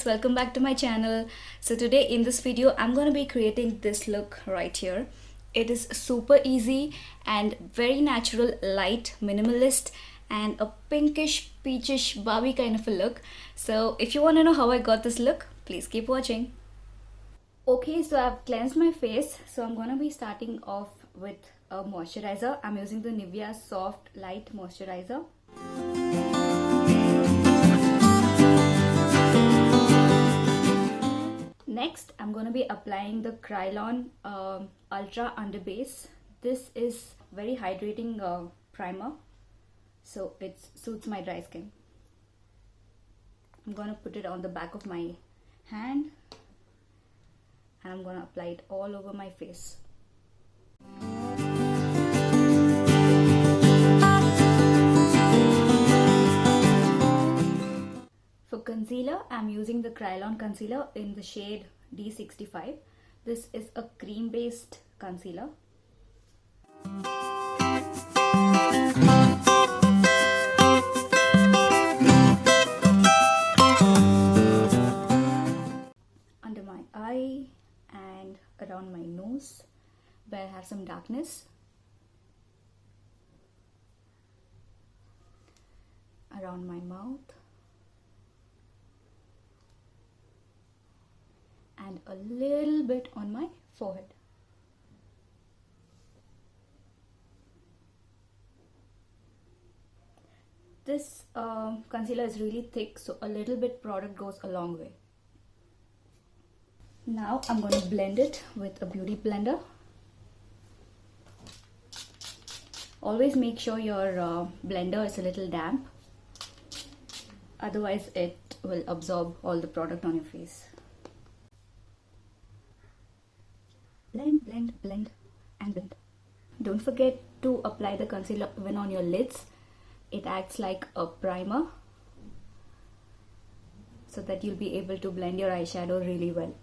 guys, welcome back to my channel. So today in this video I'm going to be creating this look right here. It is super easy and very natural, light, minimalist and a pinkish peachish Barbie kind of a look. So if you want to know how I got this look, please keep watching. Okay, so I've cleansed my face, so I'm going to be starting off with a moisturizer. I'm using the Nivea Soft Light Moisturizer. Next, I'm going to be applying the Kryolan Ultra Under Base. This is very hydrating primer, so it suits my dry skin. I'm going to put it on the back of my hand and I'm going to apply it all over my face. For concealer, I'm using the Kryolan concealer in the shade D65. This is a cream based concealer. Under my eye and around my nose where I have some darkness. Around my mouth. And a little bit on my forehead. This concealer is really thick, so a little bit product goes a long way. Now I'm going to blend it with a beauty blender. Always make sure your blender is a little damp, otherwise it will absorb all the product on your face. Blend, blend, blend and blend. Don't forget to apply the concealer even on your lids. It acts like a primer so that you'll be able to blend your eyeshadow really well.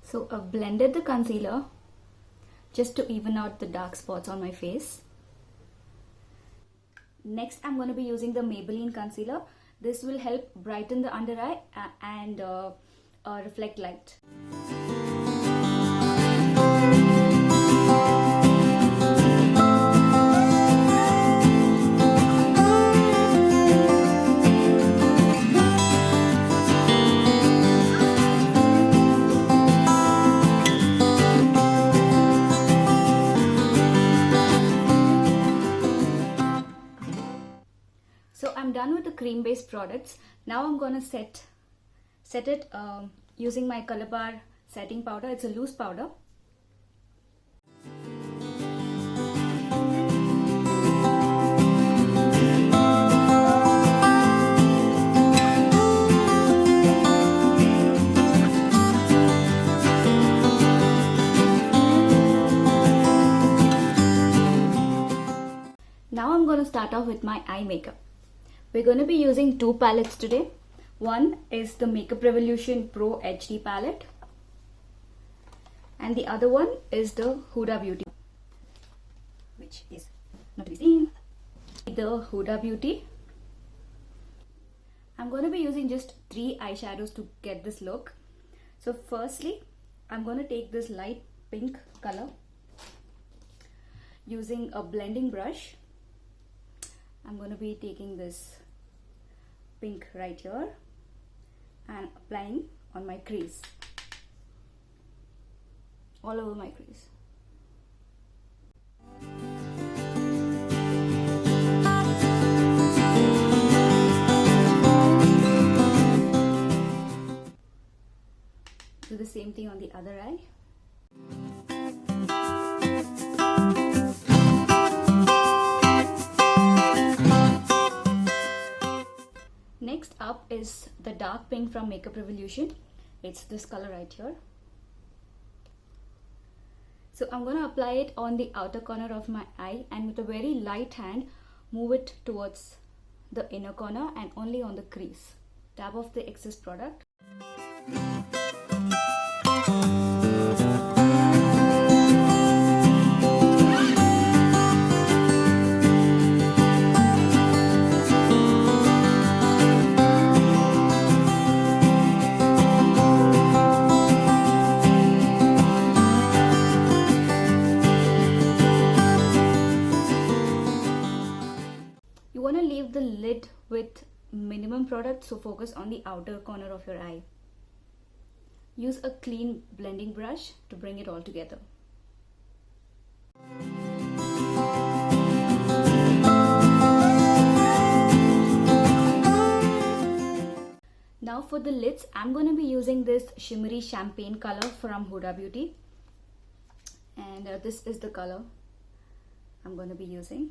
So I've blended the concealer just to even out the dark spots on my face. Next, I'm going to be using the Maybelline concealer. This will help brighten the under eye and reflect light. So I'm done with the cream based products. Now I'm going to set it using my Color Bar setting powder. It's a loose powder. Now I'm going to start off with my eye makeup. We're going to be using two palettes today. One is the Makeup Revolution Pro HD palette and the other one is the Huda Beauty, which is not to be seen. The Huda Beauty. I'm going to be using just 3 eyeshadows to get this look. So firstly, I'm going to take this light pink color using a blending brush. I'm going to be taking this pink right here and applying on my crease, all over my crease. Do the same thing on the other eye. Next up is the dark pink from Makeup Revolution. It's this color right here. So I'm going to apply it on the outer corner of my eye and with a very light hand move it towards the inner corner and only on the crease. Dab off the excess product. You want to leave the lid with minimum product, so focus on the outer corner of your eye. Use a clean blending brush to bring it all together. Now for the lids, I'm going to be using this shimmery champagne color from Huda Beauty, and this is the color I'm going to be using.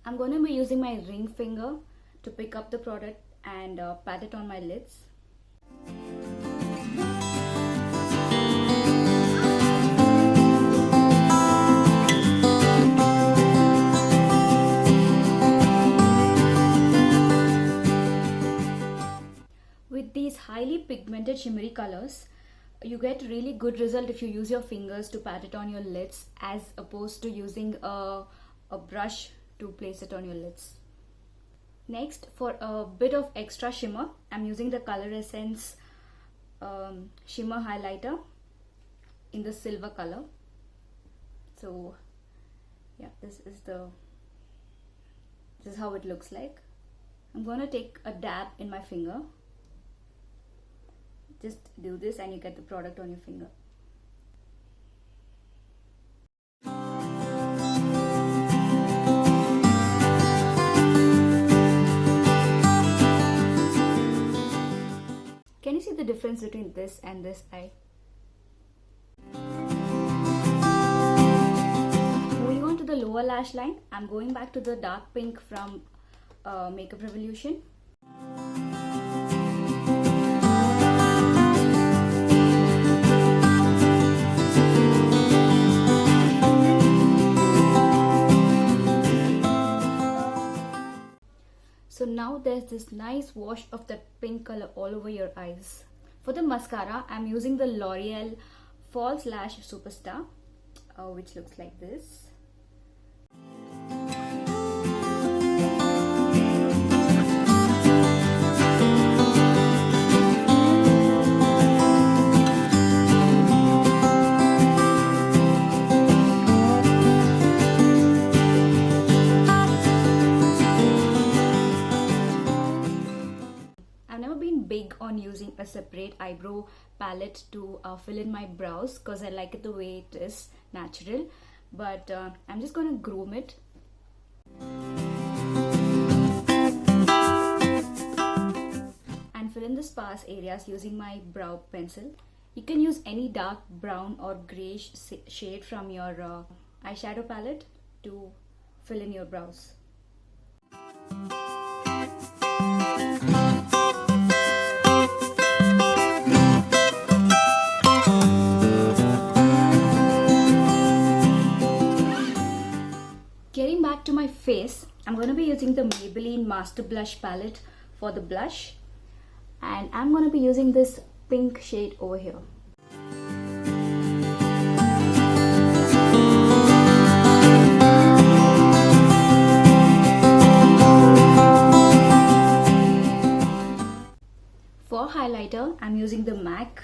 I'm going to be using my ring finger to pick up the product and pat it on my lids. With these highly pigmented shimmery colors, you get really good result if you use your fingers to pat it on your lids as opposed to using a brush to place it on your lids. Next, for a bit of extra shimmer, I'm using the Color Essence shimmer highlighter in the silver color. So yeah, this is how it looks like. I'm going to take a dab in my finger. Just do this and you get the product on your finger. Can you see the difference between this and this eye? Moving on to the lower lash line, I'm going back to the dark pink from Makeup Revolution. So now there's this nice wash of that pink color all over your eyes. For the mascara, I'm using the L'Oreal False Lash Superstar, which looks like this. Big on using a separate eyebrow palette to fill in my brows because I like it the way it is natural, but I'm just going to groom it. And fill in the sparse areas using my brow pencil. You can use any dark brown or greyish shade from your eyeshadow palette to fill in your brows. Getting back to my face, I'm going to be using the Maybelline Master Blush palette for the blush, and I'm going to be using this pink shade over here. For highlighter, I'm using the MAC.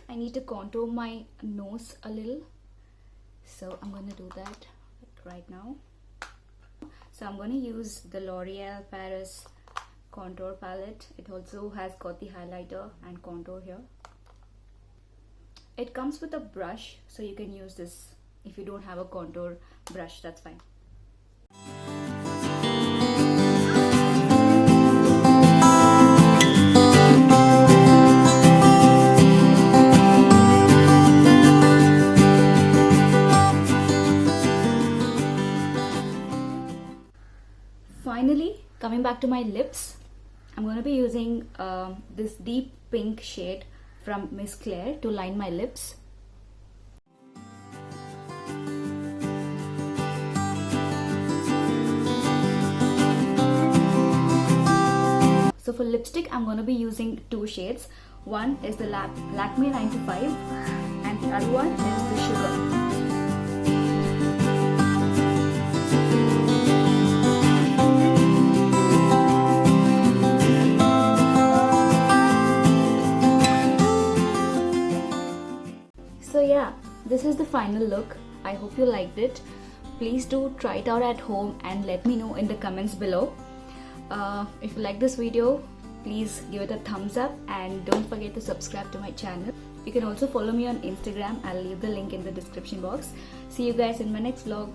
I need to contour my nose a little, so I'm going to do that right now. So I'm going to use the L'Oreal Paris contour palette. It also has got the highlighter and contour here. It comes with a brush, so you can use this. If you don't have a contour brush, that's fine. Finally, coming back to my lips, I'm going to be using this deep pink shade from Miss Claire to line my lips. So for lipstick, I'm going to be using two shades. One is the Lakme 95 and the other one is the Sugar. So yeah, this is the final look. I hope you liked it. Please do try it out at home and let me know in the comments below. If you like this video, please give it a thumbs up and don't forget to subscribe to my channel. You can also follow me on Instagram. I'll leave the link in the description box. See you guys in my next vlog.